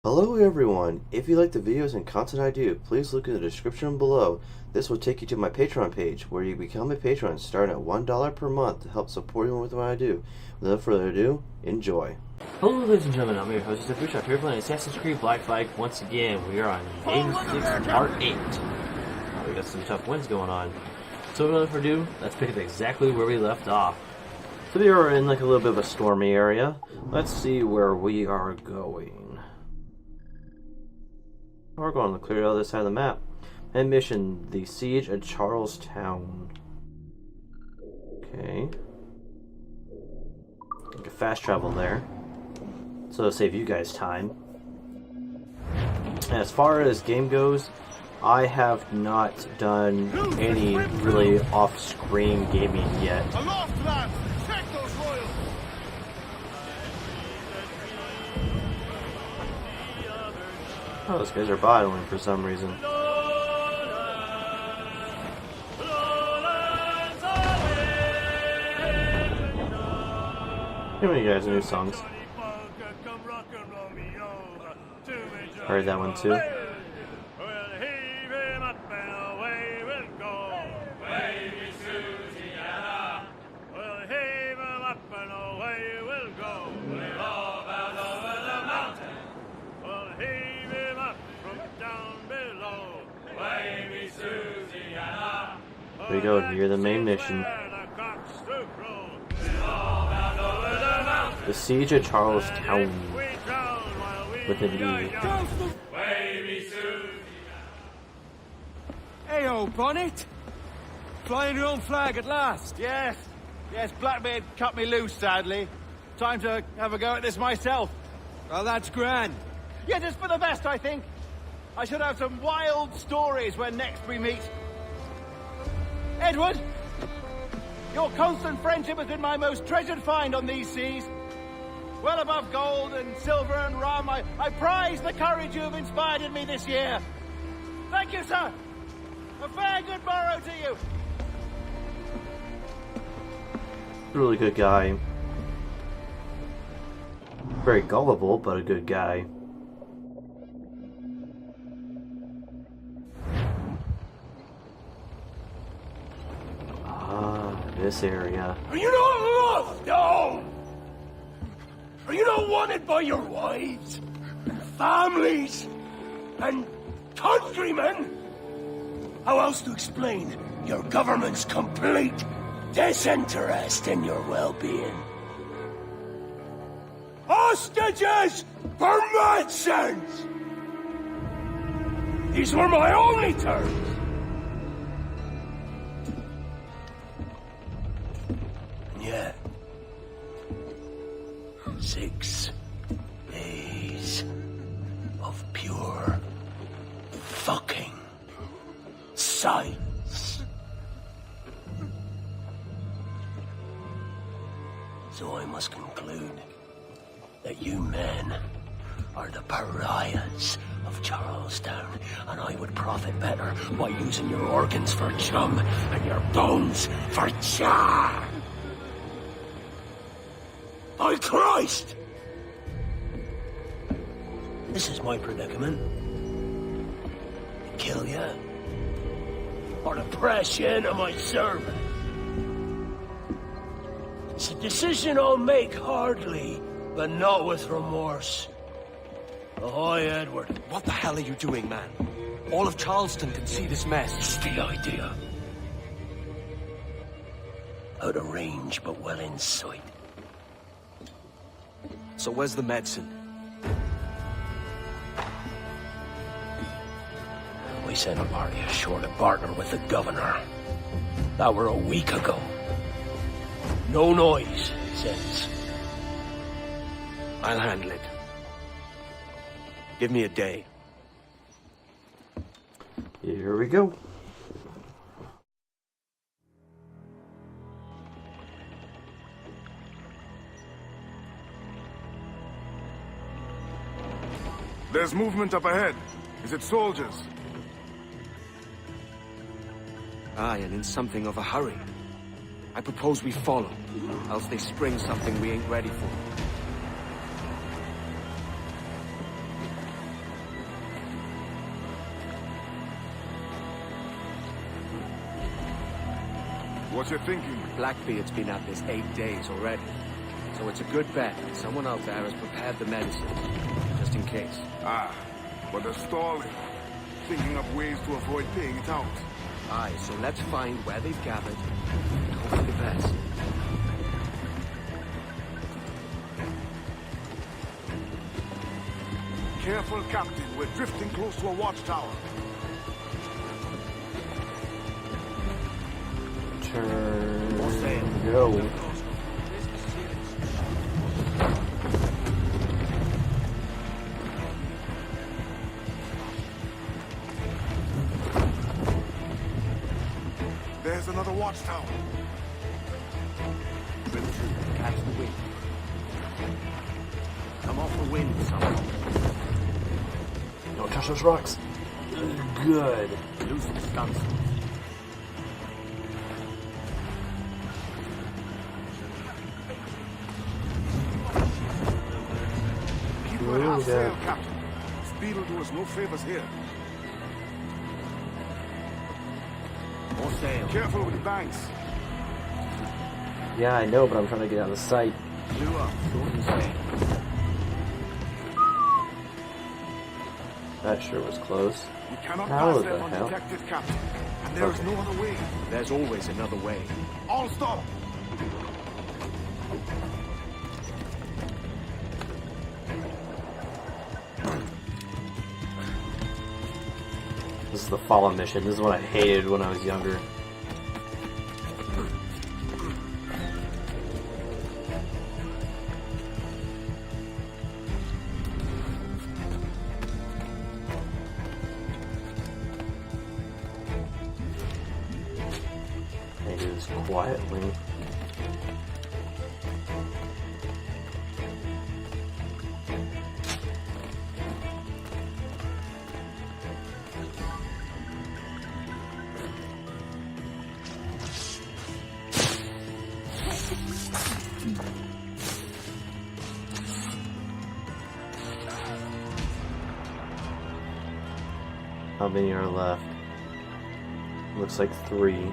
Hello everyone! If you like the videos and content I do, please look in the description below. This will take you to my Patreon page, where you become a patron starting at $1 per month to help support me with what I do. Without further ado, enjoy. Hello ladies and gentlemen, I'm your host, Dstapp, here playing Assassin's Creed Black Flag once again. We are on Game 6, Part 8. We got some tough wins going on. So without further ado, let's pick up exactly where we left off. So we are in like a little bit of a stormy area. Let's see where we are going. We're going to clear the other side of the map. And mission, the siege of Charlestown. Okay. We can fast travel there. So it'll save you guys time. And as far as game goes, I have not done any really off-screen gaming yet. Aloft, lads! Take those royals! Oh, those guys are battling for some reason. Giving you guys new songs. Heard that one too. Here we go, near the main mission. The Siege of Charlestown. With an E. Hey, old Bonnet! Flying your own flag at last. Yes, Blackbeard cut me loose, sadly. Time to have a go at this myself. Well, that's grand. Yeah, just for the best, I think. I should have some wild stories when next we meet. Edward, your constant friendship has been my most treasured find on these seas. Well above gold and silver and rum, I prize the courage you have inspired in me this year. Thank you, sir. A fair good morrow to you. Really good guy. Very gullible, but a good guy. This area. Are you not loved, no? Are you not wanted by your wives, and families, and countrymen? How else to explain your government's complete disinterest in your well-being? Hostages for medicines! These were my only terms. Yeah. 6 days of pure fucking silence. So I must conclude that you men are the pariahs of Charlestown, and I would profit better by using your organs for chum and your bones for char. By Christ! This is my predicament. Kill you, or to press you into my service. It's a decision I'll make hardly, but not with remorse. Ahoy, Edward. What the hell are you doing, man? All of Charleston can see this mess. It's the idea. Out of range, but well in sight. So where's the medicine? We sent a party ashore to partner with the governor. That were a week ago. No noise since. I'll handle it. Give me a day. Here we go. There's movement up ahead. Is it soldiers? Aye, and in something of a hurry. I propose we follow, else they spring something we ain't ready for. What you thinking? Blackbeard's been at this 8 days already. So it's a good bet someone out there has prepared the medicine, just in case. Ah, but they're stalling. Thinking up ways to avoid paying it out. Aye, so let's find where they've gathered and hope for the best. Careful, Captain. We're drifting close to a watchtower. Turn. Go. There's another watchtower. Catch the wind. Come off the wind, someone. Don't touch those rocks. Good. Loosen stunts. Keep her half sail, Captain. Speed will do us no favors here. More sail. Careful with the banks. Yeah, I know, but I'm trying to get out of sight. Blew up, short and sail. That sure was close. We cannot How pass the them hell? undetected, Captain. And there is no other way. There's always another way. All stop! This is the Fallen mission. This is what I hated when I was younger. I do this quietly. How many are left? Looks like 3.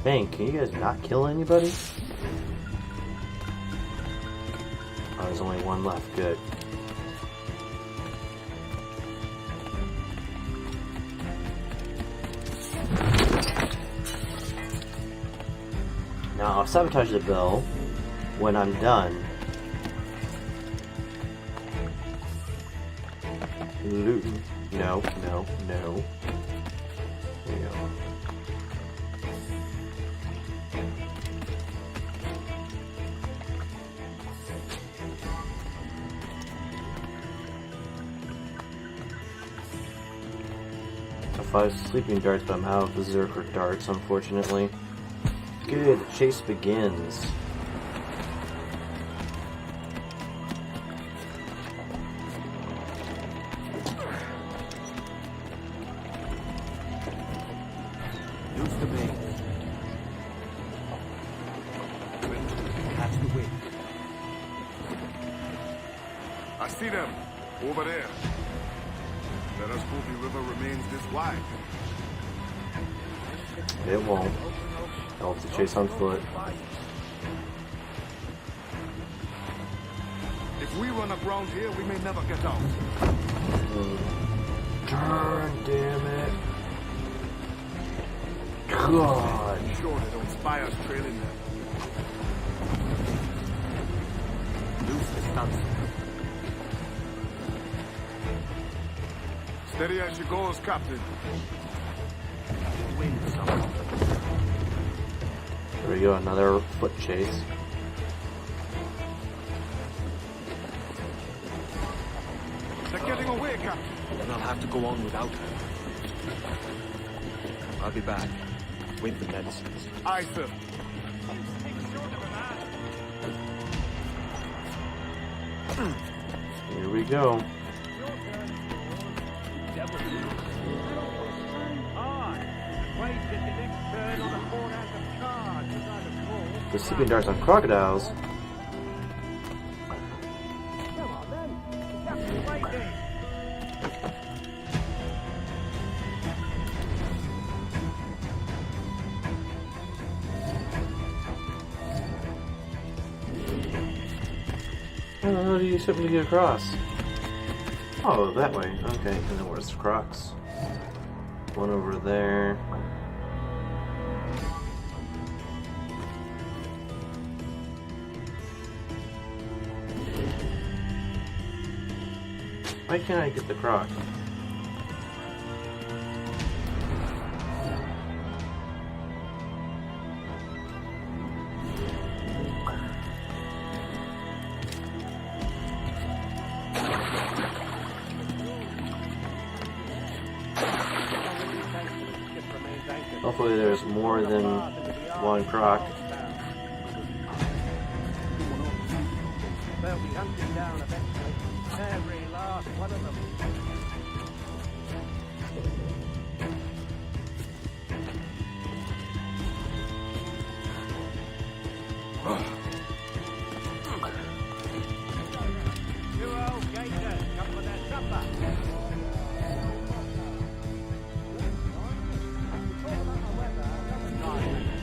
Dang, can you guys not kill anybody? Oh, there's only one left. Good. Now I'll sabotage the bell when I'm done. Loot. No, no, no. There we go. Five sleeping darts, but I'm out of berserker darts, unfortunately. Good, the chase begins. Use the main. Catch the wind. I see them. Over there. Let us hope the river remains this wide. It won't. I'll have to chase on foot. If we run aground here, we may never get out. Darn, damn it. God. Be sure they don't spy us trailing them. Loose the stunts. Steady as she goes, Captain. Wind, someone. There we go, another foot chase. They're getting away, Captain. Then I'll have to go on without her. I'll be back with the medicines. Aye, sir. Here we go. The sleeping darts on crocodiles. How the hell do you expect me to get across? Oh, that way. Okay, and then where's the crocs? One over there. Why can't I get the croc? Hopefully there's more than one croc. They'll be hunted down eventually. Every last one of them. You old gators, come for their supper.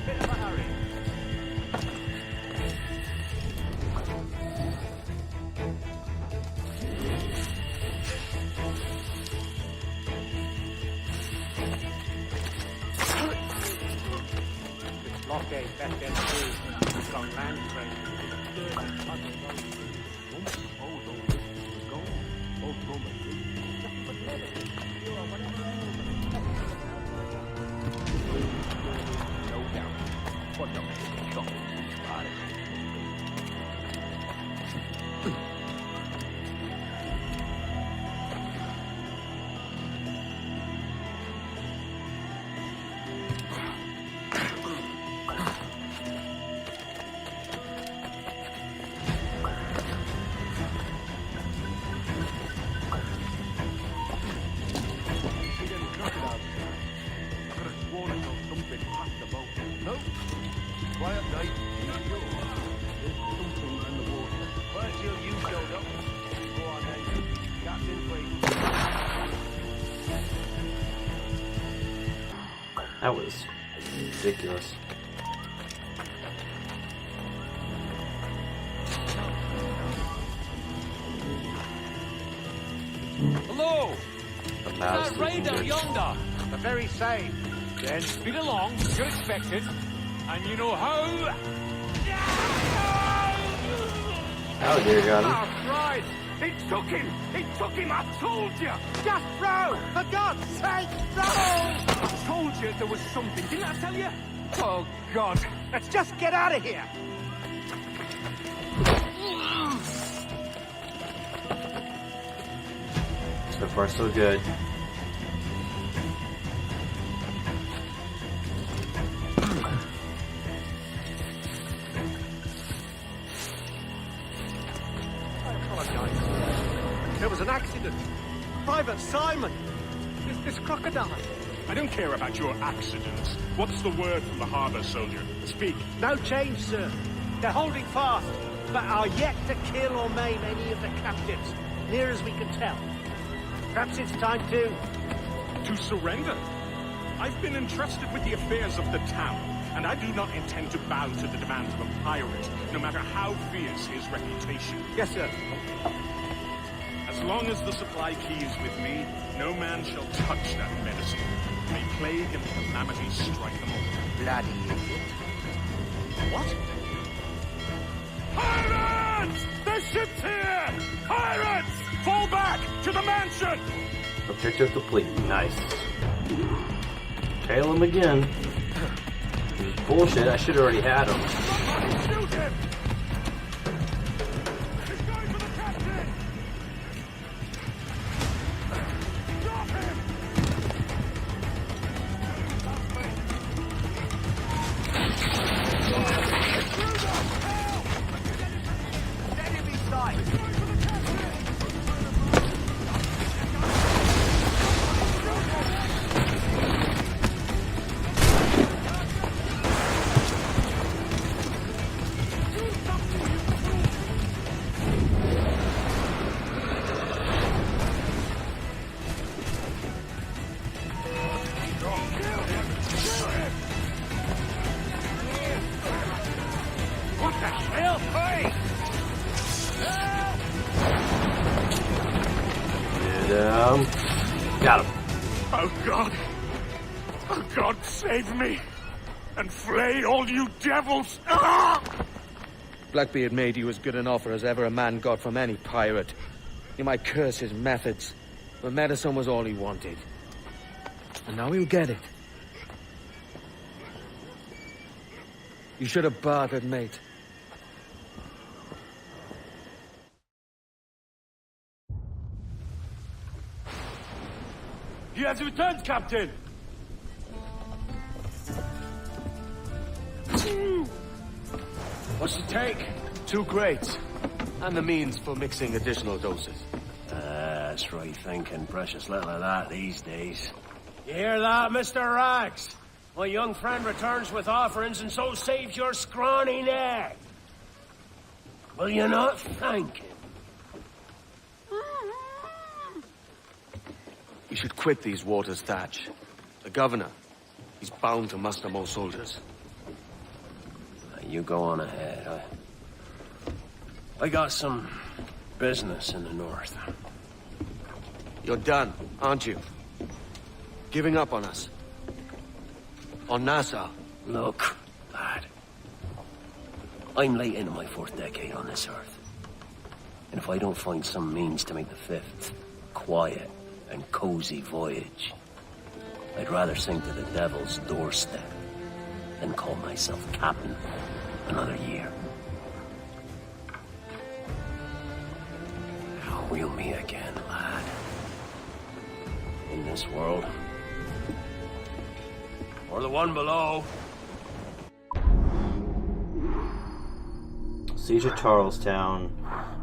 Bit of a hurry. Blockade best get through. From land train. Quiet night. There's something in the water. Well, till you showed up. Go on then. Captain's waiting. That was ridiculous. Hello! The That mouse raider looking good. yonder! The very same. Then speed along, you're expected, and you know how... Oh dear God. Oh, right! He took him! He took him, I told you! Just throw! For God's sake, throw! I told you there was something, didn't I tell you? Oh, God! Let's just get out of here. So far so good. There was an accident. Private Simon. This crocodile. I don't care about your accidents. What's the word from the harbour, soldier? Speak. No change, sir. They're holding fast, but are yet to kill or maim any of the captives, near as we can tell. Perhaps it's time to... To surrender? I've been entrusted with the affairs of the town, and I do not intend to bow to the demands of a pirate, no matter how fierce his reputation. Yes, sir. As long as the supply key is with me, no man shall touch that medicine. May plague and calamity strike them all. Bloody idiot. What? Pirates! The ship's here! Pirates! Fall back to the mansion! Objective complete. Nice. Tail him again. This is bullshit. I should have already had him. Shoot him! He's going for the captain! Stop him! Enemy sight. Got him. Oh, God. Oh, God, save me. And flay all you devils. Ah! Blackbeard made you as good an offer as ever a man got from any pirate. You might curse his methods, but medicine was all he wanted. And now he'll get it. You should have bartered, mate. He has returned, Captain! What's the take? 2 crates. And the means for mixing additional doses. That's right thinking. Precious little of that these days. You hear that, Mr. Rags? My young friend returns with offerings and so saves your scrawny neck. Will you not thank him? You should quit these waters, Thatch. The governor, he's bound to muster more soldiers. You go on ahead. I got some business in the north. You're done, aren't you? Giving up on us. On Nassau. Look, lad. I'm late into my 4th decade on this earth. And if I don't find some means to make the 5th quiet and cozy voyage, I'd rather sink to the devil's doorstep than call myself captain another year. We'll meet again, lad. In this world. Or the one below. Siege of Charlestown.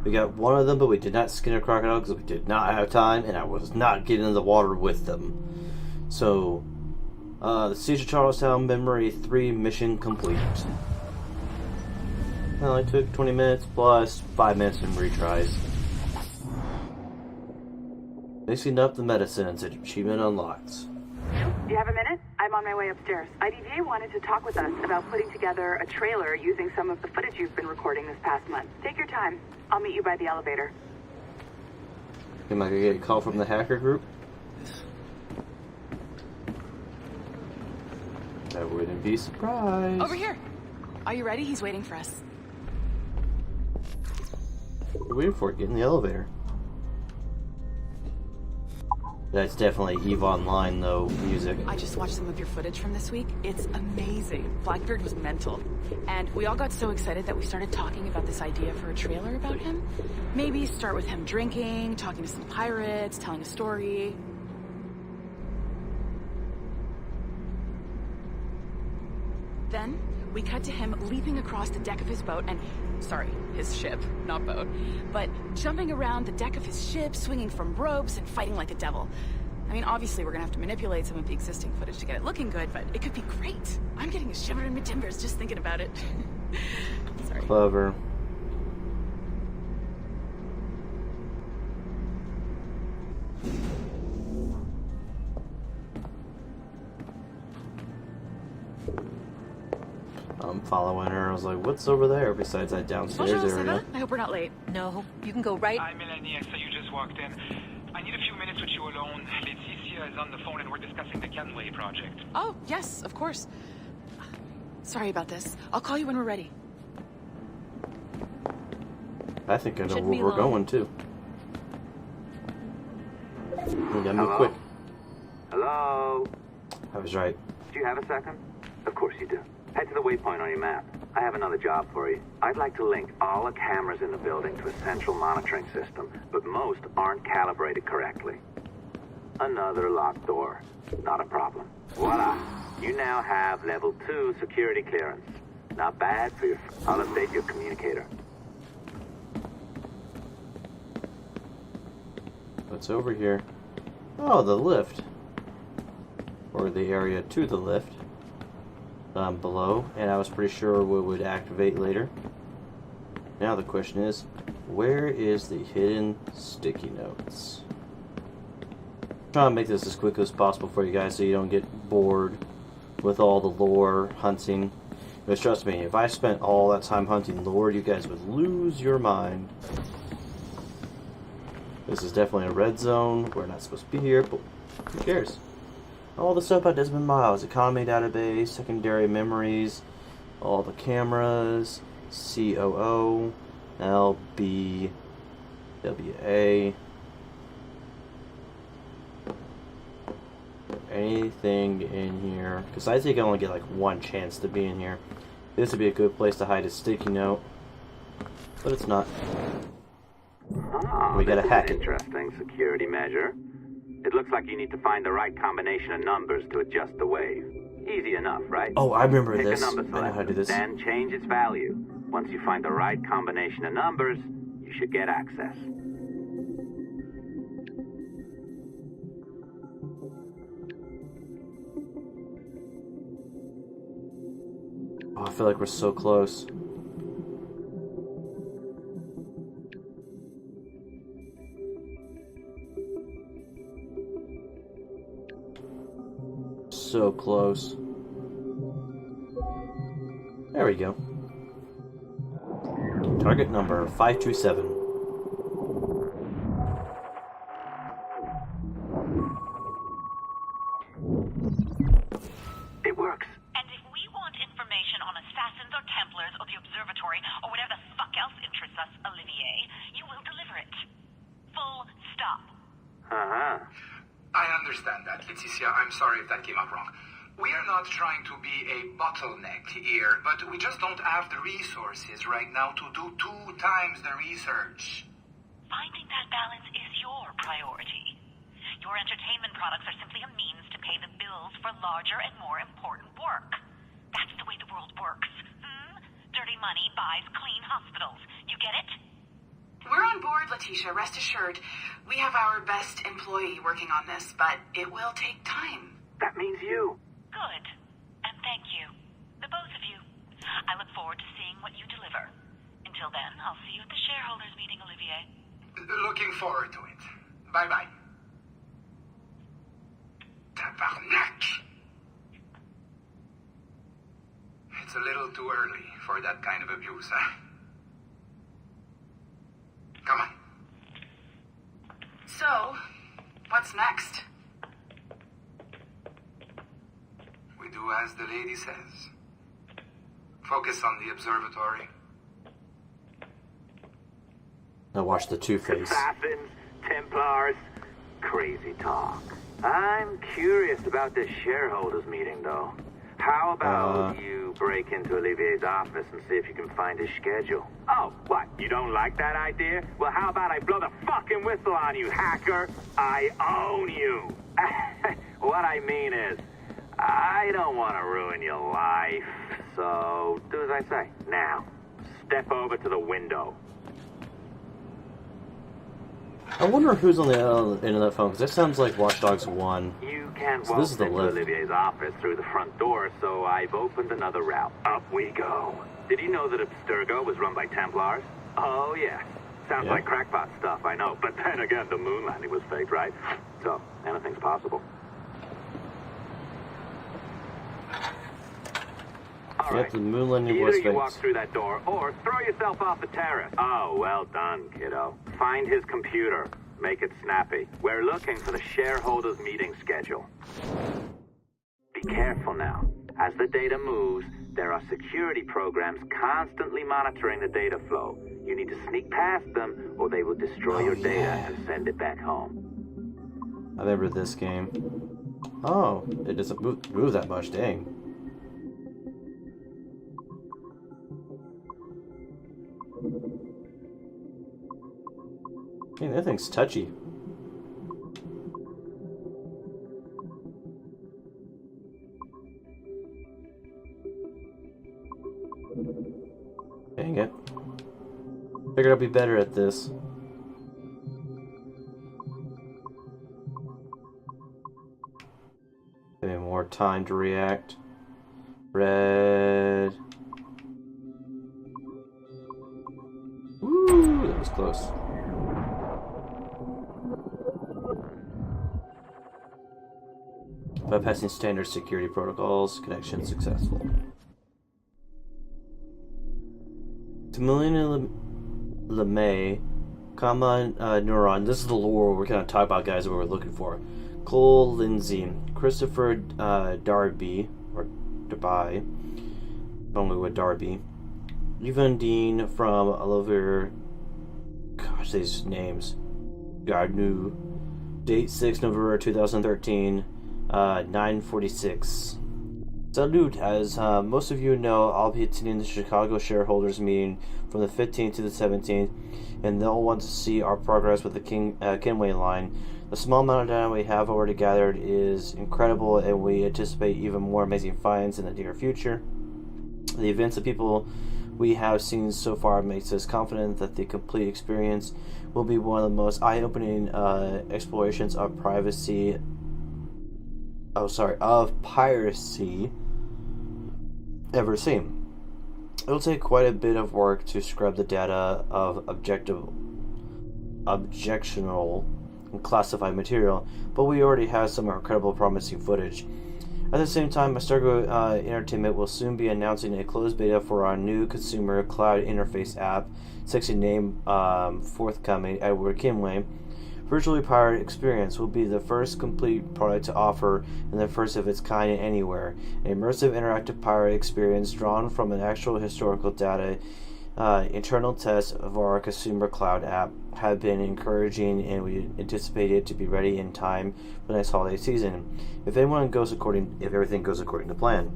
We got one of them, but we did not skin a crocodile because we did not have time, and I was not getting in the water with them. So, the Siege of Charlestown Memory 3 mission complete. It only took 20 minutes plus 5 minutes in retries. Mixing up the medicines and achievement unlocked. Do you have a minute? I'm on my way upstairs. IDJ wanted to talk with us about putting together a trailer using some of the footage you've been recording this past month. Take your time. I'll meet you by the elevator. Am I gonna get a call from the hacker group? I wouldn't be surprised. Over here. Are you ready? He's waiting for us. What are we waiting for? Get in the elevator. That's definitely EVE Online, though, music. I just watched some of your footage from this week. It's amazing. Blackbeard was mental. And we all got so excited that we started talking about this idea for a trailer about him. Maybe start with him drinking, talking to some pirates, telling a story. Then, we cut to him leaping across the deck of his boat and... Sorry, his ship, not boat. But jumping around the deck of his ship, swinging from ropes, and fighting like a devil. I mean, obviously we're gonna have to manipulate some of the existing footage to get it looking good, but it could be great. I'm getting a shiver in my timbers just thinking about it. Sorry. Clever. I'm following her. I was like, what's over there besides that downstairs Bonjour, area? ça va? I hope we're not late. No, you can go right... Hi, Melanie. I saw you just walked in. I need a few minutes with you alone. Laetitia is on the phone and we're discussing the Kenway project. Oh, yes, of course. Sorry about this. I'll call you when we're ready. I think I know Shouldn't where be we're long. going, too. We gotta move quick. Hello? I was right. Do you have a second? Of course you do. Head to the waypoint on your map. I have another job for you. I'd like to link all the cameras in the building to a central monitoring system, but most aren't calibrated correctly. Another locked door. Not a problem. Voila. You now have level 2 security clearance. Not bad for you. I'll update your communicator. What's over here? Oh, the lift. Or the area to the lift. Below, and I was pretty sure we would activate later. Now the question is, where is the hidden sticky notes? Trying to make this as quick as possible for you guys so you don't get bored with all the lore hunting. Because trust me, if I spent all that time hunting Lord, you guys would lose your mind. This is definitely a red zone. We're not supposed to be here, but who cares? All the stuff about Desmond Miles, economy database, secondary memories, all the cameras, COO, LBWA. Anything in here? Because I think I only get like one chance to be in here. This would be a good place to hide a sticky note, but it's not. Oh, We gotta hack it. Interesting security measure. It looks like you need to find the right combination of numbers to adjust the wave. Easy enough, right? Oh, I remember Pick this. a number I know how to do this. then change its value. Once you find the right combination of numbers, you should get access. Oh, I feel like we're so close. So close. There we go. Target number 527. It works. And if we want information on assassins or Templars or the observatory or whatever the fuck else interests us, Olivier, you will deliver it. Full stop. Uh-huh. I understand that, Leticia. I'm sorry if that came out wrong. We are not trying to be a bottleneck here, but we just don't have the resources right now to do 2 times the research. Finding that balance is your priority. Your entertainment products are simply a means to pay the bills for larger and more important work. That's the way the world works. Dirty money buys clean hospitals. You get it? We're on board, Letitia, rest assured. We have our best employee working on this, but it will take time. That means you. Good. And thank you. The both of you. I look forward to seeing what you deliver. Until then, I'll see you at the shareholders meeting, Olivier. Looking forward to it. Bye-bye. Tabarnak! It's a little too early for that kind of abuse, huh? Come on. So, what's next? We do as the lady says. Focus on the observatory. Now watch the Two-Face. Assassins, Templars, crazy talk. I'm curious about this shareholders meeting, though. How about you break into Olivier's office and see if you can find his schedule? Oh, what? You don't like that idea? Well, how about I blow the fucking whistle on you, hacker? I own you. What I mean is, I don't want to ruin your life. So, do as I say. Now, step over to the window. I wonder who's on the end of that phone, because that sounds like Watch Dogs 1. You can't So walk this is the into lift. Olivier's office through the front door, so I've opened another route. Up we go. Did you know that Abstergo was run by Templars? Oh, yes. Sounds like crackpot stuff, I know. But then again, the moon landing was fake, right? So, anything's possible. All Yep, right. the moon landing was Either you walk fake. through that door or throw yourself off the terrace. Oh, well done, kiddo. Find his computer. Make it snappy. We're looking for the shareholders meeting schedule. Be careful now. As the data moves, there are security programs constantly monitoring the data flow. You need to sneak past them or they will destroy your data and send it back home. I remember this game. Oh, it doesn't move that much, dang. Hey, that thing's touchy. Dang it. Figured I'd be better at this. Give me more time to react. Red. Woo, that was close. Bypassing standard security protocols, connection successful. Tamilian LeMay, Common Neuron. This is the lore we're going to talk about, guys, that we're looking for. Cole Lindsay, Christopher Darby, or Darby, only with Darby. Evan Dean from Oliver. Gosh, these names. Gardnu. Date 6 November 2013, 9:46. Salute, as most of you know, I'll be attending the Chicago shareholders meeting from the 15th to the 17th, and they'll want to see our progress with the Kenway line. The small amount of data we have already gathered is incredible, and we anticipate even more amazing finds in the near future. The events of people we have seen so far makes us confident that the complete experience will be one of the most eye-opening explorations of piracy ever seen. It'll take quite a bit of work to scrub the data of objectionable and classified material, but we already have some incredible promising footage. At the same time, Astargo Entertainment will soon be announcing a closed beta for our new consumer cloud interface app, sexy name forthcoming, Edward Kenway. Virtually Pirate Experience will be the first complete product to offer and the first of its kind anywhere. An immersive interactive pirate experience drawn from an actual historical data. Internal tests of our consumer cloud app have been encouraging, and we anticipate it to be ready in time for the next holiday season, if everything goes according to plan.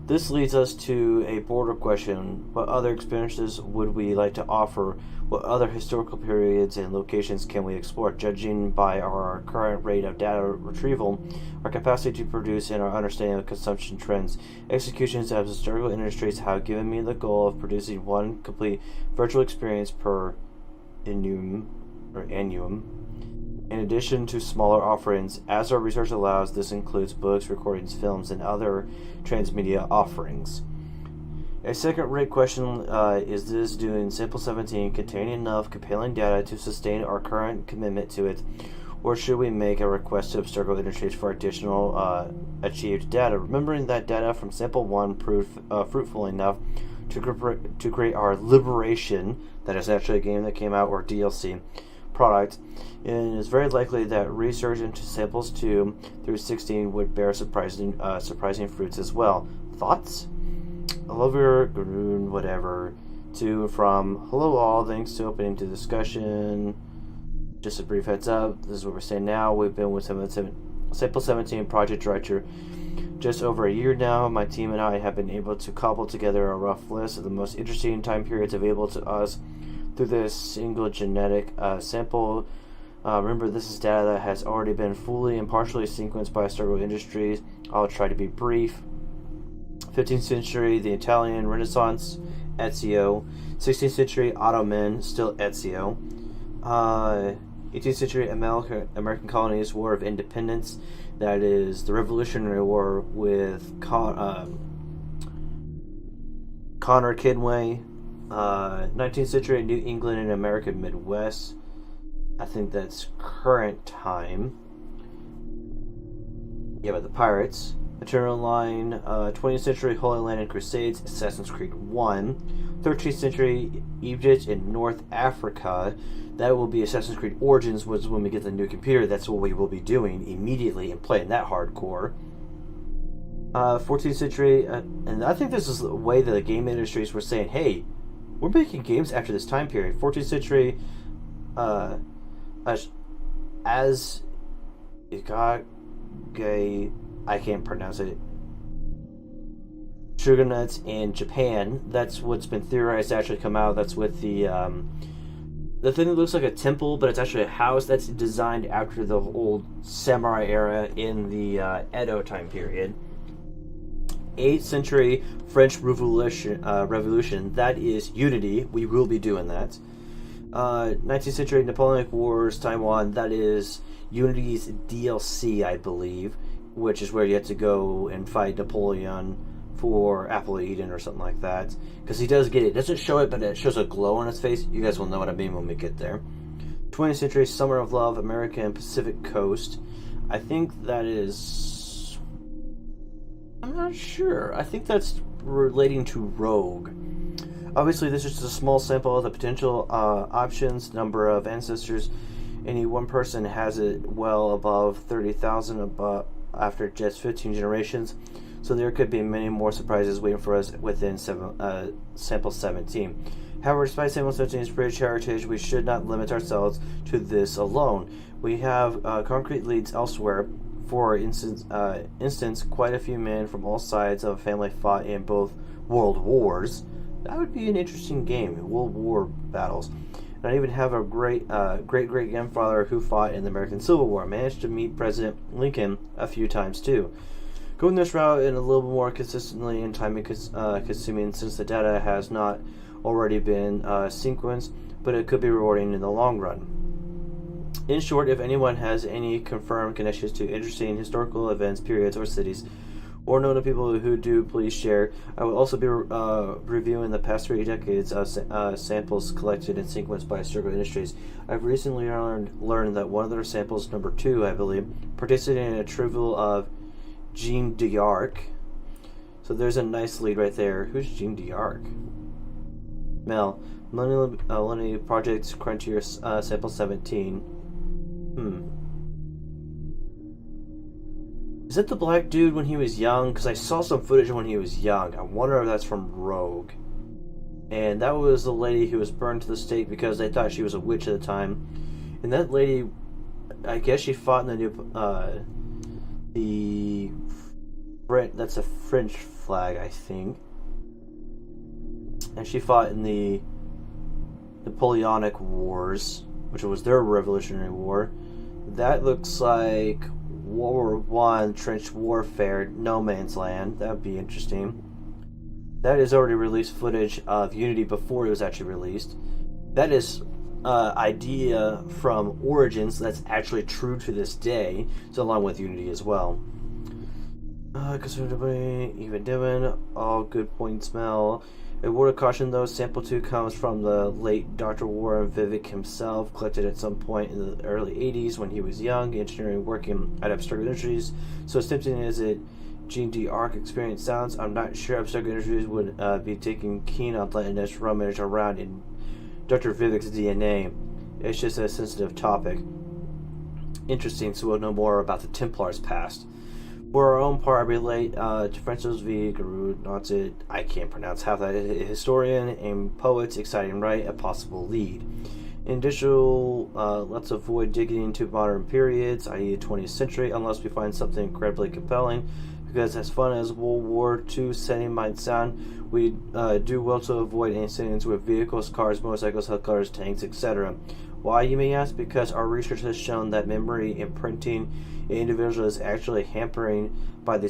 This leads us to a broader question: what other experiences would we like to offer? What other historical periods and locations can we explore? Judging by our current rate of data retrieval, our capacity to produce, and our understanding of consumption trends, executions of historical industries have given me the goal of producing one complete virtual experience per annuum. In addition to smaller offerings, as our research allows, this includes books, recordings, films, and other transmedia offerings. A second-rate question is this: doing Sample 17 contain enough compelling data to sustain our current commitment to it, or should we make a request to Abstergo Industries for additional achieved data? Remembering that data from Sample 1 proved fruitful enough to create our Liberation, that is actually a game that came out, or DLC, product, and it's very likely that research into Samples 2 through 16 would bear surprising fruits as well. Thoughts? Oliver, Garoon, whatever. To and from. Hello all, thanks to opening to discussion. Just a brief heads up, this is what we're saying now. We've been with Sample 17 project director just over a year now. My team and I have been able to cobble together a rough list of the most interesting time periods available to us through this single genetic sample. Remember, this is data that has already been fully and partially sequenced by Astargo Industries. I'll try to be brief. 15th century, the Italian Renaissance, Ezio. 16th century, Ottoman, still Ezio. 18th century, American colonies, War of Independence. That is the Revolutionary War with Connor Kenway. 19th century, New England and American Midwest. I think that's current time. Yeah, but the Pirates. Eternal Line, 20th century Holy Land and Crusades, Assassin's Creed 1. 13th century Egypt and North Africa. That will be Assassin's Creed Origins, which is when we get the new computer. That's what we will be doing immediately and playing that hardcore. 14th century, and I think this is the way that the game industries were saying, hey, we're making games after this time period. 14th century, as Ikage, I can't pronounce it, shogunates in Japan. That's what's been theorized to actually come out. That's with the thing that looks like a temple, but it's actually a house that's designed after the old samurai era in the Edo time period. 8th century French Revolution. That is Unity. We will be doing that. 19th century Napoleonic Wars, Taiwan. That is Unity's DLC, I believe, which is where you have to go and fight Napoleon for Apple of Eden or something like that. Because he does get it. It doesn't show it, but it shows a glow on his face. You guys will know what I mean when we get there. 20th century Summer of Love, American Pacific Coast. I think that is... I'm not sure. I think that's relating to Rogue. Obviously, this is just a small sample of the potential options, number of ancestors. Any one person has it well above 30,000 after just 15 generations, so there could be many more surprises waiting for us within sample 17. However, despite sample 17's rich heritage, we should not limit ourselves to this alone. We have concrete leads elsewhere. For instance, quite a few men from all sides of a family fought in both world wars. That would be an interesting game, World War battles. And I even have a great-great-grandfather who fought in the American Civil War. Managed to meet President Lincoln a few times too. Going this route in a little more consistently and time consuming, since the data has not already been sequenced, but it could be rewarding in the long run. In short, if anyone has any confirmed connections to interesting historical events, periods, or cities, or know the people who do, please share. I will also be reviewing the past 3 decades of samples collected and sequenced by Sturgill Industries. I've recently learned that one of their samples, number 2, I believe, participated in a trivial of Jean d'Arc. So there's a nice lead right there. Who's Jean d'Arc? Mel. Millennium Project's Crunchier sample 17. Is that the black dude when he was young? Because I saw some footage when he was young. I wonder if that's from Rogue. And that was the lady who was burned to the stake because they thought she was a witch at the time. And that lady, I guess she fought in the new, that's a French flag, I think. And she fought in the Napoleonic Wars, which was their Revolutionary War. That looks like World War I, trench warfare, no man's land. That would be interesting. That is already released footage of Unity before it was actually released. That is idea from Origins that's actually true to this day, so along with Unity as well. Even doing all good points, Mel. A word of caution though, sample 2 comes from the late Dr. Warren Vivek himself, collected at some point in the early 80s when he was young, engineering working at Sturgill Industries. So as tempting as it Jean d'Arc experience sounds, I'm not sure Sturgill Industries would be taking keen on letting us rummage around in Dr. Vivek's DNA. It's just a sensitive topic. Interesting, so we'll know more about the Templars' past. For our own part, I relate to Francois V. Garud, not to, I can't pronounce half that, a historian and poet's exciting right, a possible lead. In digital, let's avoid digging into modern periods, i.e. the 20th century, unless we find something incredibly compelling, because as fun as World War II setting might sound, we do well to avoid any settings with vehicles, cars, motorcycles, helicopters, tanks, etc. Why, you may ask? Because our research has shown that memory imprinting an individual is actually hampering by the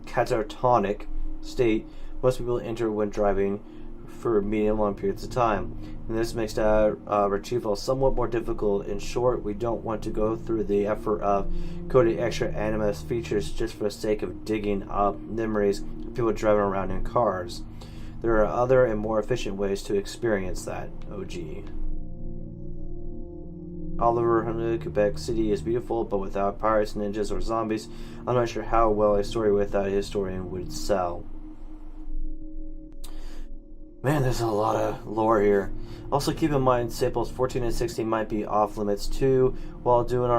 catatonic state most people enter when driving for medium long periods of time. And this makes that retrieval somewhat more difficult. In short, we don't want to go through the effort of coding extra animus features just for the sake of digging up memories of people driving around in cars. There are other and more efficient ways to experience that. OG. Oliver, Quebec City is beautiful, but without pirates, ninjas, or zombies, I'm not sure how well a story without a historian would sell. Man, there's a lot of lore here. Also, keep in mind, samples 14 and 16 might be off limits too. While doing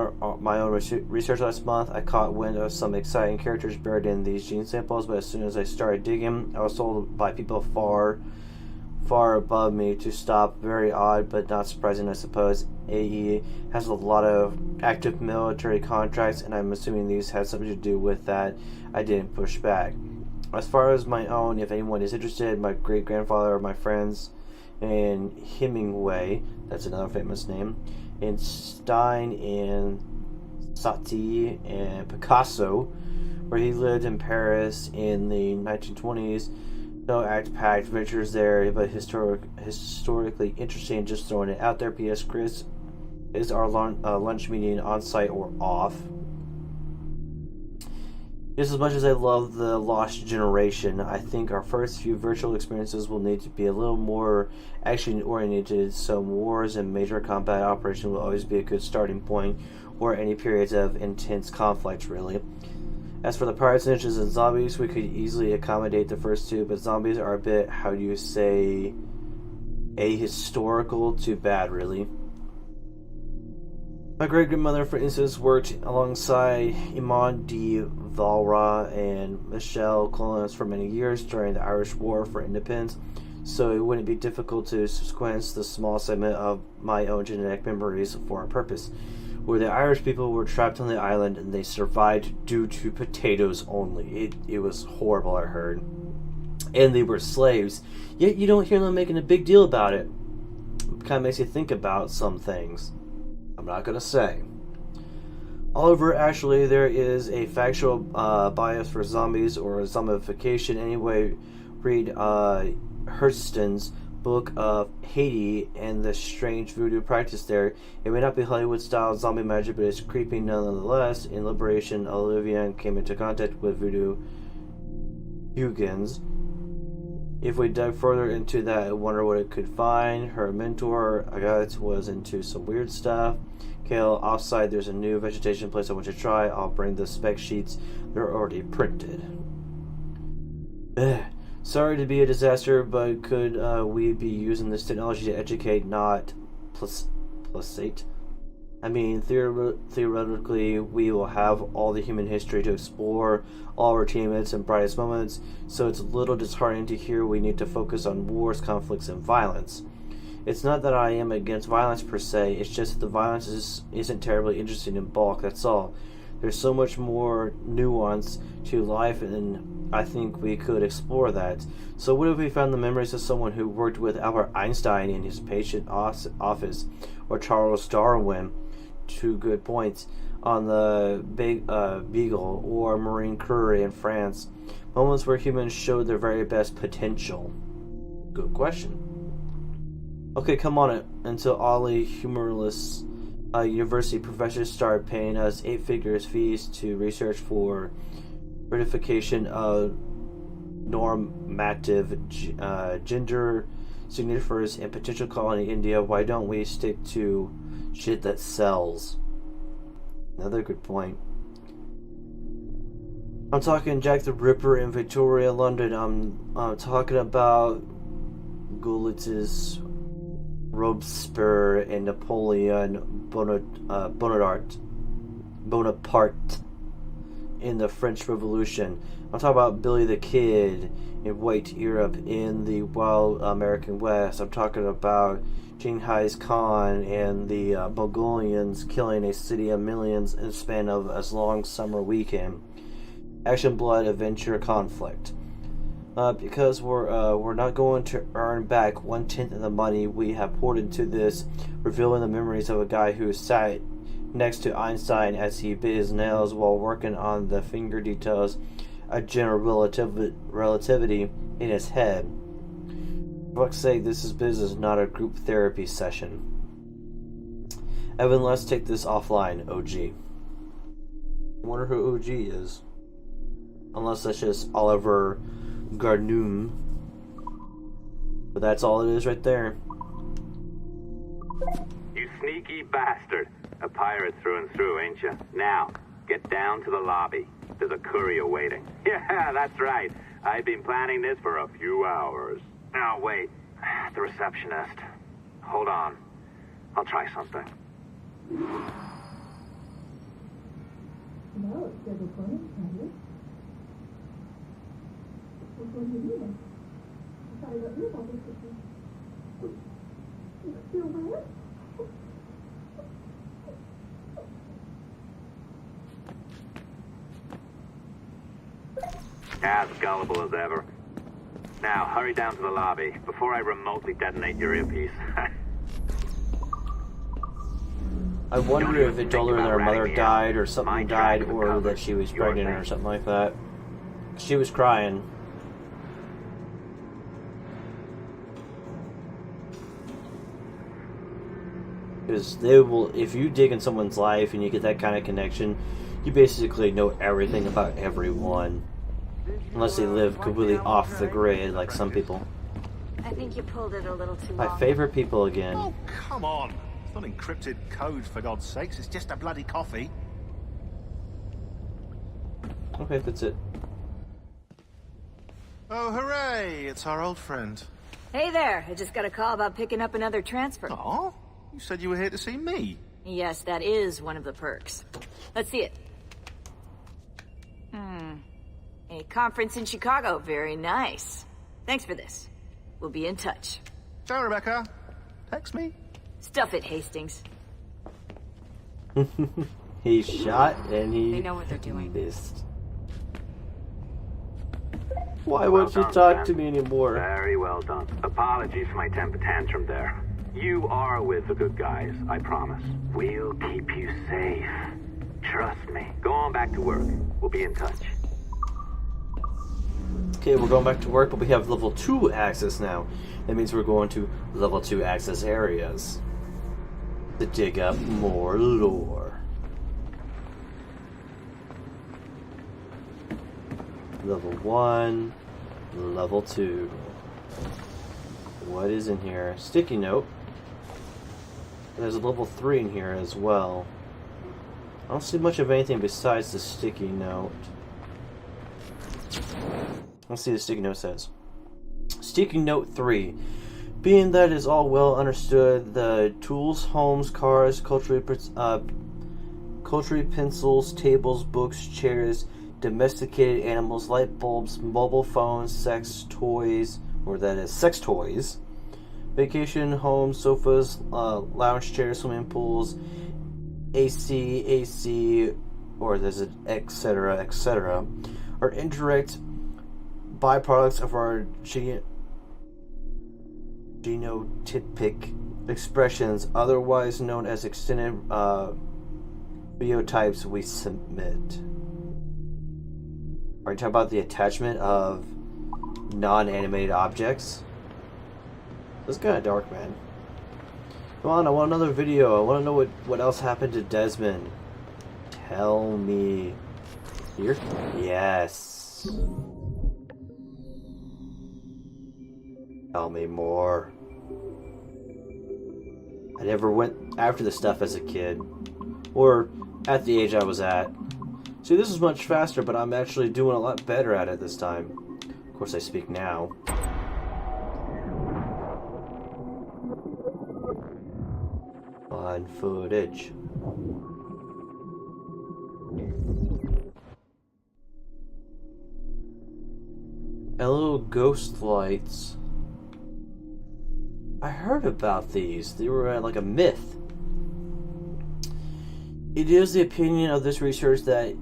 my own research last month, I caught wind of some exciting characters buried in these gene samples, but as soon as I started digging, I was told by people far above me to stop. Very odd, but not surprising, I suppose. AE has a lot of active military contracts, and I'm assuming these had something to do with that. I didn't push back. As far as my own, if anyone is interested, my great-grandfather, my friends, and Hemingway, that's another famous name, and Stein, and Satie, and Picasso, where he lived in Paris in the 1920s. No act-packed ventures there, but historically interesting. Just throwing it out there. P.S. Chris, is our lunch meeting on-site or off? Just as much as I love the Lost Generation, I think our first few virtual experiences will need to be a little more action-oriented, so wars and major combat operations will always be a good starting point, or any periods of intense conflict, really. As for the pirates, ninjas, and zombies, we could easily accommodate the first two, but zombies are a bit, how do you say, ahistorical to bad, really. My great-grandmother, for instance, worked alongside Iman de Valra and Michelle Collins for many years during the Irish War for Independence, so it wouldn't be difficult to sequence the small segment of my own genetic memories for a purpose, where the Irish people were trapped on the island and they survived due to potatoes only. It was horrible, I heard. And they were slaves, yet you don't hear them making a big deal about it. It kind of makes you think about some things. I'm not going to say. Oliver, actually, there is a factual bias for zombies or zombification. Anyway, read Hurston's book of Haiti and the strange voodoo practice there. It may not be Hollywood-style zombie magic, but it's creepy nonetheless. In Liberation, Olivia came into contact with voodoo Hugans. If we dug further into that, I wonder what it could find. Her mentor, Agathe, was into some weird stuff. Kale, offside, there's a new vegetation place I want you to try. I'll bring the spec sheets. They're already printed. Sorry to be a disaster, but could we be using this technology to educate, not placate? I mean, theoretically, we will have all the human history to explore, all our achievements and brightest moments, so it's a little disheartening to hear we need to focus on wars, conflicts, and violence. It's not that I am against violence per se, it's just that the violence isn't terribly interesting in bulk, that's all. There's so much more nuance to life, and I think we could explore that. So what if we found the memories of someone who worked with Albert Einstein in his patient office, or Charles Darwin, 2 good points, on the Beagle, or Marie Curie in France. Moments where humans showed their very best potential. Good question. Okay, come on it. Until Ollie humorless university professors start paying us 8-figure fees to research for verification of normative gender signifiers in potential colony India, why don't we stick to shit that sells? Another good point. I'm talking Jack the Ripper in Victoria, London. I'm talking about Gauleit's Robespierre and Napoleon Bonaparte in the French Revolution. I'm talking about Billy the Kid in white Europe in the wild American West. I'm talking about Genghis Khan and the Mongolians killing a city of millions in the span of a long summer weekend. Action, blood, adventure, conflict. Because we're not going to earn back 1/10 of the money we have poured into this, revealing the memories of a guy who sat next to Einstein as he bit his nails while working on the finger details of general relativity in his head. For fuck's sake, this is business, not a group therapy session. Evan, let's take this offline, OG. I wonder who OG is. Unless that's just Oliver Garnoom. But that's all it is right there. You sneaky bastard. A pirate through and through, ain't you? Now, get down to the lobby. There's a courier waiting. Yeah, that's right. I've been planning this for a few hours. Now, wait. The receptionist. Hold on. I'll try something. Well, it's good appointment, Candy. What was you doing? I thought I got rid of all this with you. Still where? As gullible as ever. Now, hurry down to the lobby before I remotely detonate your earpiece. I wonder if it told her that her mother died or something died, or that she was pregnant or something like that. She was crying. Because they will, if you dig in someone's life and you get that kind of connection, you basically know everything about everyone. Unless they live completely off the grid, like some people. I think you pulled it a little too My long. favorite people again. Oh, come on. It's not encrypted code, for God's sakes. It's just a bloody coffee. Okay, that's it. Oh, hooray! It's our old friend. Hey there, I just got a call about picking up another transfer. Oh? You said you were here to see me. Yes, that is one of the perks. Let's see it. A conference in Chicago. Very nice. Thanks for this. We'll be in touch. Ciao, Rebecca. Text me. Stuff it, Hastings. He shot and he They know what they're doing. missed. Why won't you talk to me anymore? Very well done. Apologies for my temper tantrum there. You are with the good guys, I promise. We'll keep you safe. Trust me. Go on back to work. We'll be in touch. Okay, we're going back to work, but we have level 2 access now. That means we're going to level 2 access areas to dig up more lore. Level 1, level 2. What is in here? Sticky note. There's a level 3 in here as well. I don't see much of anything besides the sticky note. Let's see what the sticky note says. Sticky note 3. Being that it is all well understood, the tools, homes, cars, cutlery, pencils, tables, books, chairs, domesticated animals, light bulbs, mobile phones, sex toys, vacation homes, sofas, lounge chairs, swimming pools, AC, or there's an etc., are indirect byproducts of our genotypic expressions, otherwise known as extended phenotypes we submit. Are you talking about the attachment of non-animated objects? This is kind of dark, man. Come on, I want another video. I want to know what else happened to Desmond. Tell me. Here? Yes. Tell me more. I never went after this stuff as a kid. Or at the age I was at. See, this is much faster, but I'm actually doing a lot better at it this time. Of course, I speak now. On footage. Hello, ghost lights. I heard about these. They were like a myth. It is the opinion of this research that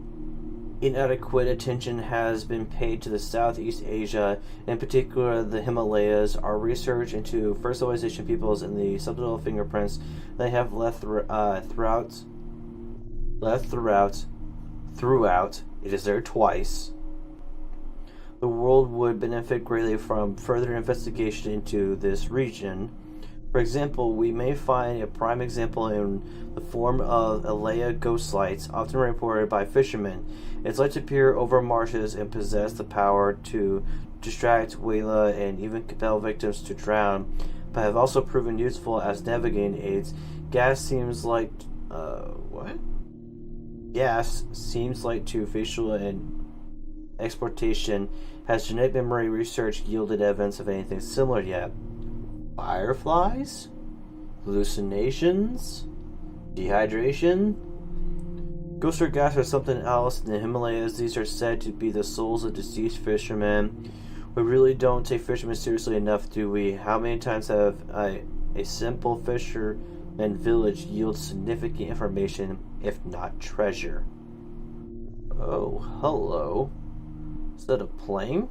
inadequate attention has been paid to the Southeast Asia, in particular the Himalayas. Our research into first civilization peoples and the subtle fingerprints they have left throughout. It is there twice. The world would benefit greatly from further investigation into this region. For example, we may find a prime example in the form of Alea ghost lights, often reported by fishermen. Its lights appear over marshes and possess the power to distract, waylay, and even compel victims to drown, but have also proven useful as navigating aids. Gas seems like to facial and exportation. Has genetic memory research yielded evidence of anything similar yet? Fireflies? Hallucinations? Dehydration? Ghosts or gas are something else. In the Himalayas, these are said to be the souls of deceased fishermen. We really don't take fishermen seriously enough, do we? How many times have a simple fisherman village yield significant information, if not treasure? Oh, hello. Is that a plane?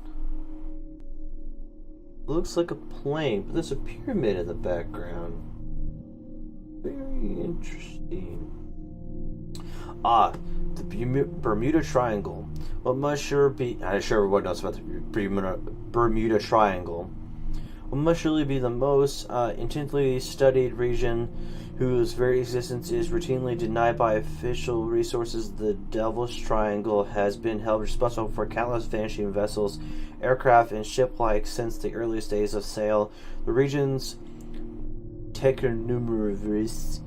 Looks like a plane, but there's a pyramid in the background. Very interesting. Ah, the Bermuda Triangle. What must sure be... I'm sure everyone knows about the Bermuda Triangle. What must surely be the most intensely studied region whose very existence is routinely denied by official resources. The Devil's Triangle has been held responsible for countless vanishing vessels, aircraft, and ship-like since the earliest days of sail. The region's technonumerous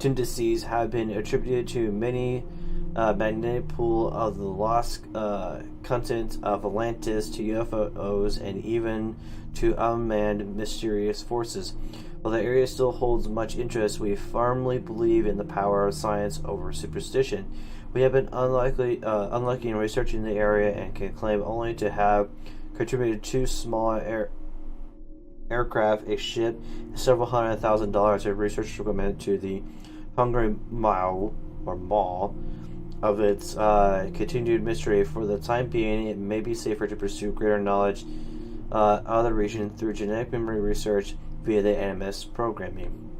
tendencies have been attributed to many magnetic pull of the lost content of Atlantis to UFOs and even to unmanned mysterious forces. While the area still holds much interest, we firmly believe in the power of science over superstition. We have been unlucky in researching the area and can claim only to have contributed 2 small aircraft, a ship, and several $100,000 of research equipment to the Hungry Mall of its continued mystery. For the time being, it may be safer to pursue greater knowledge of the region through genetic memory research via the NMS programming.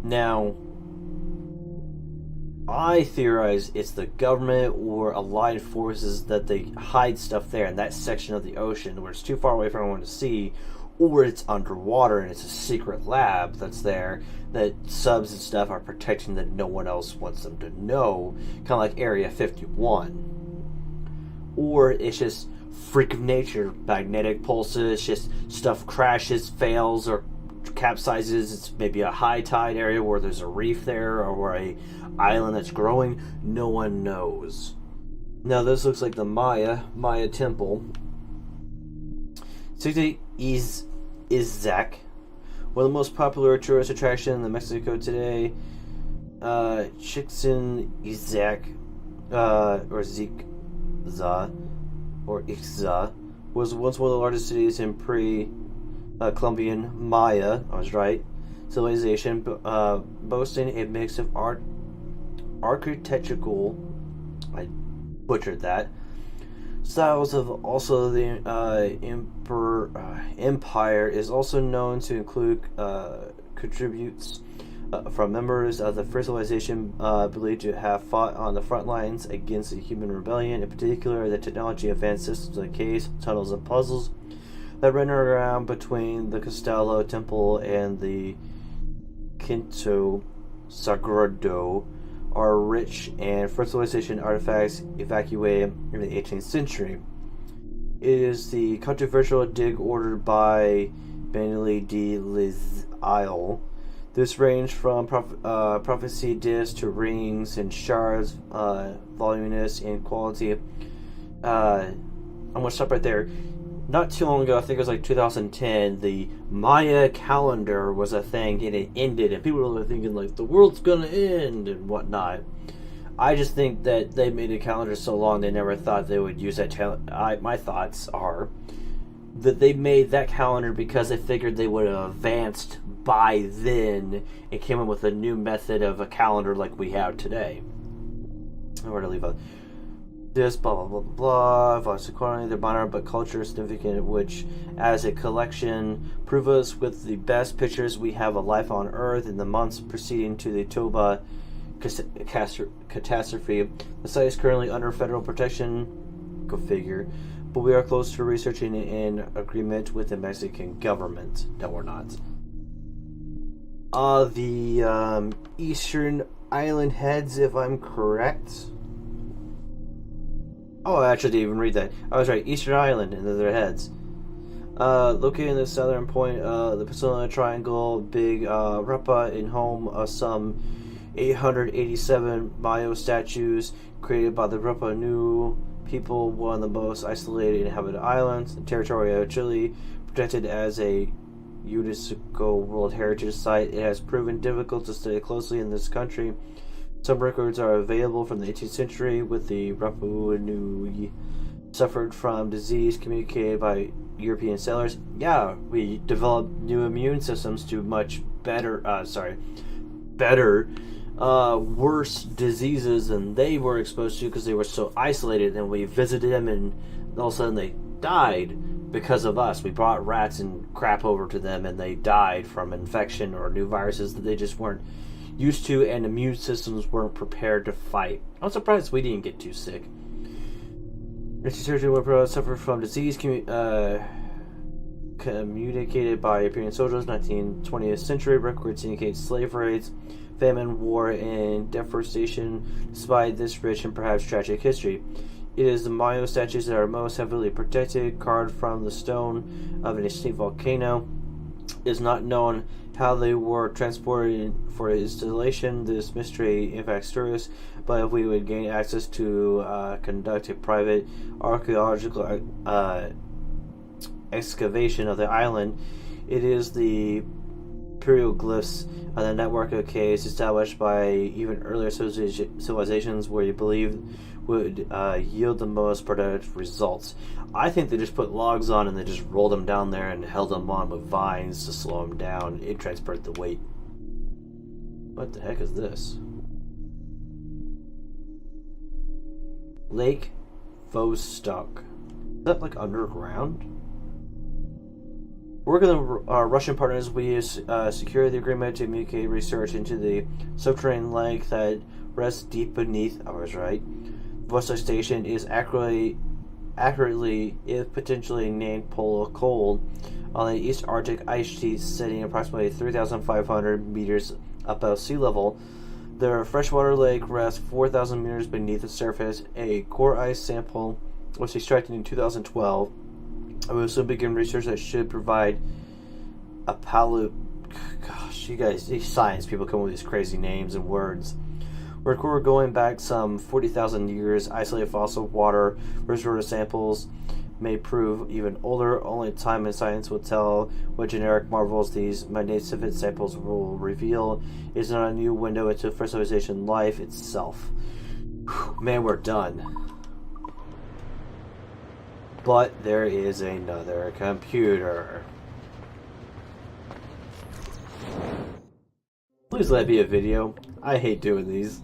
Now, I theorize it's the government or allied forces that they hide stuff there in that section of the ocean where it's too far away for everyone to see, or it's underwater and it's a secret lab that's there that subs and stuff are protecting that no one else wants them to know, kind of like Area 51. Or it's just freak of nature, magnetic pulses, just stuff crashes, fails, or capsizes. It's maybe a high tide area where there's a reef there or a island that's growing. No one knows. Now this looks like the Maya temple. 60 Izak, one of the most popular tourist attractions in Mexico today. Chichen Izak, or Zikza, or Ixza, was once one of the largest cities in pre-Columbian Maya, I was right, civilization, boasting a mix of architectural, I butchered that, styles of. Also the empire is also known to include contributes from members of the first civilization believed to have fought on the front lines against the human rebellion, in particular the technology advanced systems like caves, tunnels, and puzzles that run around between the Castello Temple and the Quinto Sagrado are rich and first civilization artifacts evacuated in the 18th century. It is the controversial dig ordered by Benelli de Lisle. This ranged from prophecy discs to rings and shards, voluminous and quality. I'm going to stop right there. Not too long ago, I think it was like 2010, the Maya calendar was a thing and it ended, and people were thinking like the world's going to end and whatnot. I just think that they made a calendar so long they never thought they would use that. My thoughts are that they made that calendar because they figured they would have advanced by then and came up with a new method of a calendar like we have today. I'm going to leave this, blah, blah, blah, blah, blah. Accordingly, they're minor but culture significant, which, as a collection, prove us with the best pictures we have of life on Earth in the months preceding to the Toba catastrophe. The site is currently under federal protection, go figure, but we are close to researching in agreement with the Mexican government. No, we're not. The Eastern Island heads, if I'm correct. Oh, I actually didn't even read that. I was right. Eastern Island and their heads. Located in the southern point of the Peninsula Triangle, Big Rapa, in home of some 887 Mayo statues created by the Rapa Nui people, one of the most isolated inhabited islands, the territory of Chile, protected as a UNESCO World Heritage Site. It has proven difficult to study closely in this country. Some records are available from the 18th century, with the Rapa Nui suffered from disease communicated by European sailors. Yeah, we developed new immune systems to much worse diseases than they were exposed to because they were so isolated, and we visited them and all of a sudden they died because of us. We brought rats and crap over to them and they died from infection or new viruses that they just weren't used to, and immune systems weren't prepared to fight. I'm surprised we didn't get too sick. Surgery suffered from disease communicated by European soldiers. 19th century records indicate slave raids, famine, war, and deforestation. Despite this rich and perhaps tragic history, it is the Mayo statues that are most heavily protected, carved from the stone of an extinct volcano. is not known how they were transported for installation. This mystery impacts tourists, but if we would gain access to conduct a private archaeological excavation of the island, it is the petroglyphs of the network of caves established by even earlier civilizations where you believe would yield the most productive results. I think they just put logs on and they just rolled them down there and held them on with vines to slow them down. It transported the weight. What the heck is this? Lake Vostok. Is that like underground? Working with our Russian partners, we secured the agreement to communicate research into the subterranean lake that rests deep beneath. I was right. Vostok Station is accurately, if potentially named Polar Cold, on the East Arctic ice sheet sitting approximately 3,500 meters above sea level. The freshwater lake rests 4,000 meters beneath the surface. A core ice sample was extracted in 2012. I will soon begin research that should provide a Gosh, you guys, these science people come up with these crazy names and words. We're going back some 40,000 years. Isolated fossil water reservoir samples may prove even older. Only time and science will tell what generic marvels these magnificent samples will reveal. It's not a new window into first civilization life itself. Man, we're done. But there is another computer. Please let it be a video. I hate doing these.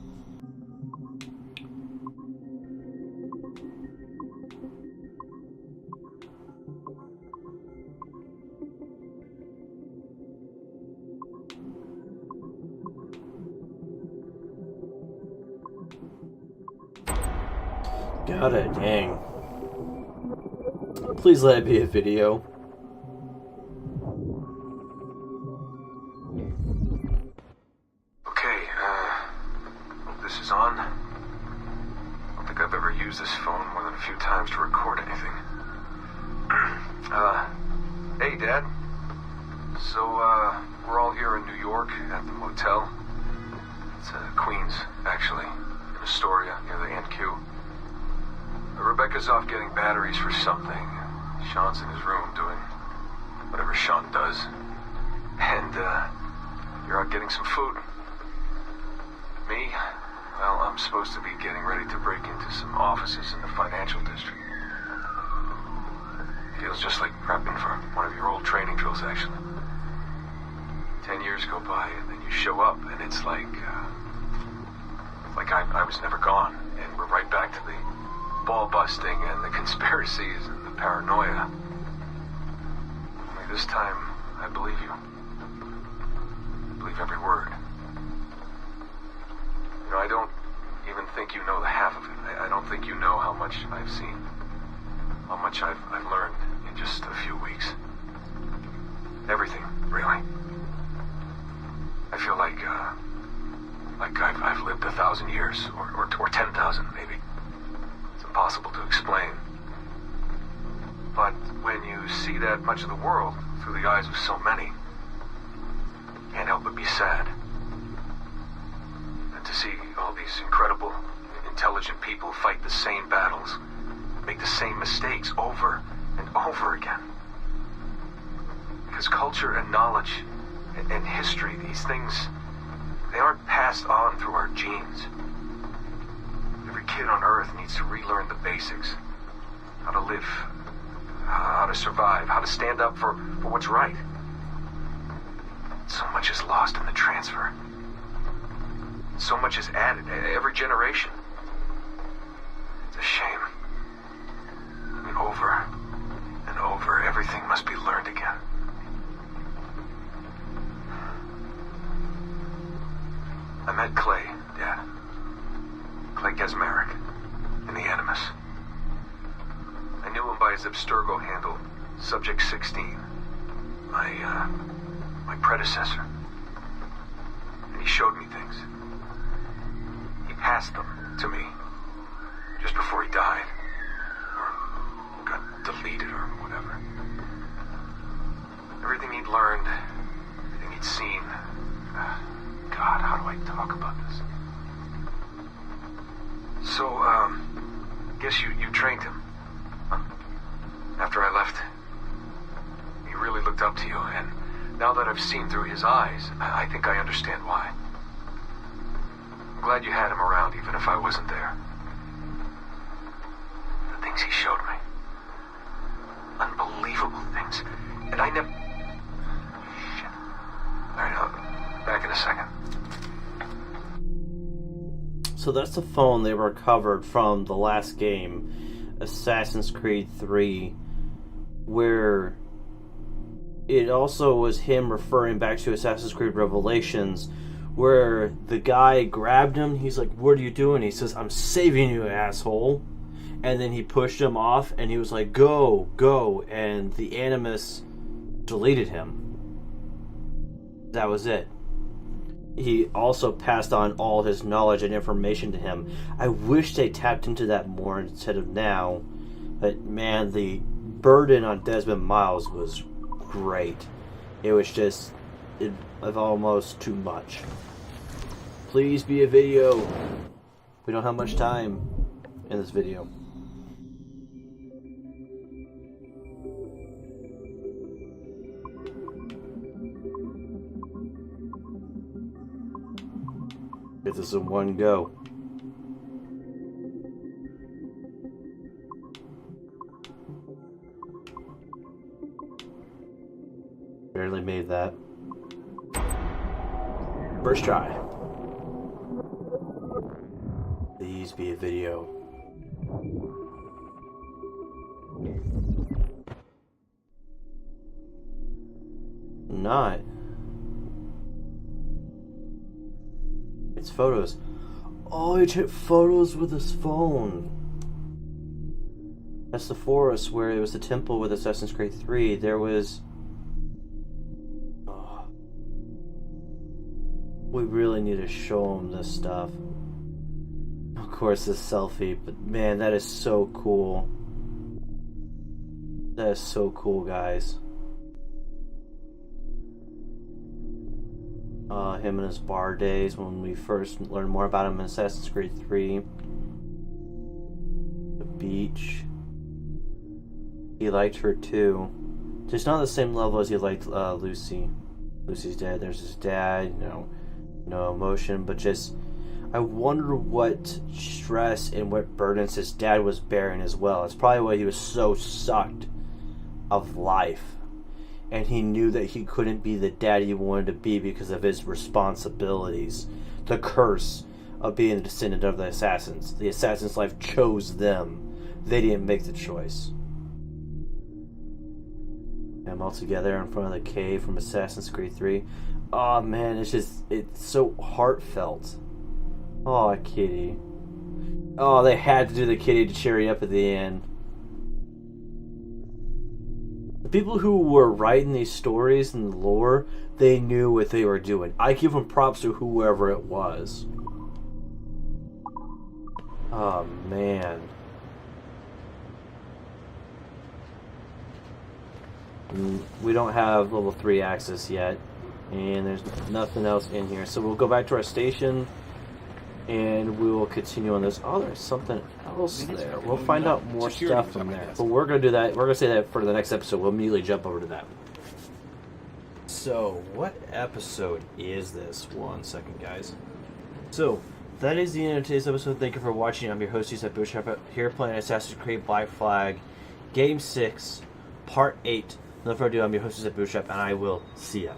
God dang. Please let it be a video. Okay, this is on. I don't think I've ever used this phone more than a few times to record anything. Hey, Dad. So, we're all here in New York at the motel. It's Queens, actually, in Astoria, near the NQ. Rebecca's off getting batteries for something. Sean's in his room doing whatever Sean does. And, you're out getting some food. Me? Well, I'm supposed to be getting ready to break into some offices in the financial district. Feels just like prepping for one of your old training drills, actually. 10 years go by, and then you show up, and it's like I was never gone, and we're right back to the ball busting and the conspiracies and the paranoia. Only this time, I believe you. I believe every word. You know, I don't even think you know the half of it. I don't think you know how much I've seen. How much I've learned in just a few weeks. Everything, really. I feel like I've lived 1,000 years, or 10,000 maybe. It's impossible to explain. But when you see that much of the world through the eyes of so many, you can't help but be sad. And to see all these incredible, intelligent people fight the same battles, make the same mistakes over and over again. Because culture and knowledge and history, these things, they aren't passed on through our genes. Every kid on Earth needs to relearn the basics. How to live, how to survive, how to stand up for what's right. So much is lost in the transfer. So much is added every generation. It's a shame. I mean, over and over, everything must be learned again. I met Clay, Dad. Clay Gesmerick, in the Animus. I knew him by his Abstergo handle, Subject 16. My predecessor. And he showed me things. He passed them to me, just before he died. Or got deleted or whatever. Everything he'd learned, Now that I've seen through his eyes, I think I understand why. I'm glad you had him around, even if I wasn't there. The things he showed me. Unbelievable things. And I never... Shit. Alright, I'll back in a second. So that's the phone they recovered from the last game, Assassin's Creed 3, where it also was him referring back to Assassin's Creed Revelations, where the guy grabbed him. He's like, "What are you doing?" He says, "I'm saving you, asshole." And then he pushed him off, and he was like, "Go, go," and the Animus deleted him. That was it. He also passed on all his knowledge and information to him. I wish they tapped into that more instead of now. But man, the burden on Desmond Miles was great. It was just almost too much. Please be a video. We don't have much time in this video. Get this in one go. Barely made that. First try. Please be a video. Not. It's photos. Oh, he took photos with his phone. That's the forest where it was the temple with Assassin's Creed 3. There was... Oh. We really need to show him this stuff. Of course, this selfie, but man, that is so cool. That is so cool, guys. Him in his bar days when we first learned more about him in Assassin's Creed 3. The beach. He liked her too. Just not the same level as he liked Lucy. Lucy's dad. There's his dad, no emotion, but just I wonder what stress and what burdens his dad was bearing as well. It's probably why he was so sucked of life. And he knew that he couldn't be the dad he wanted to be because of his responsibilities. The curse of being the descendant of the assassins. The assassin's life chose them. They didn't make the choice. I'm all together in front of the cave from Assassin's Creed 3. Oh man, it's so heartfelt. Oh, kitty. Oh, they had to do the kitty to cheer you up at the end. The people who were writing these stories and the lore, they knew what they were doing. I give them props to whoever it was. Oh, man. We don't have level 3 access yet. And there's nothing else in here. So we'll go back to our station. And we will continue on this. Oh, there's something else there. We'll find out more stuff from there. But we're going to do that. We're going to say that for the next episode. We'll immediately jump over to that. So, what episode is this? 1 second, guys. So, that is the end of today's episode. Thank you for watching. I'm your host, Dstapp, BootStrapp, here playing Assassin's Creed Black Flag, Game 6, Part 8. No further ado, I'm your host, Dstapp, BootStrapp, and I will see ya.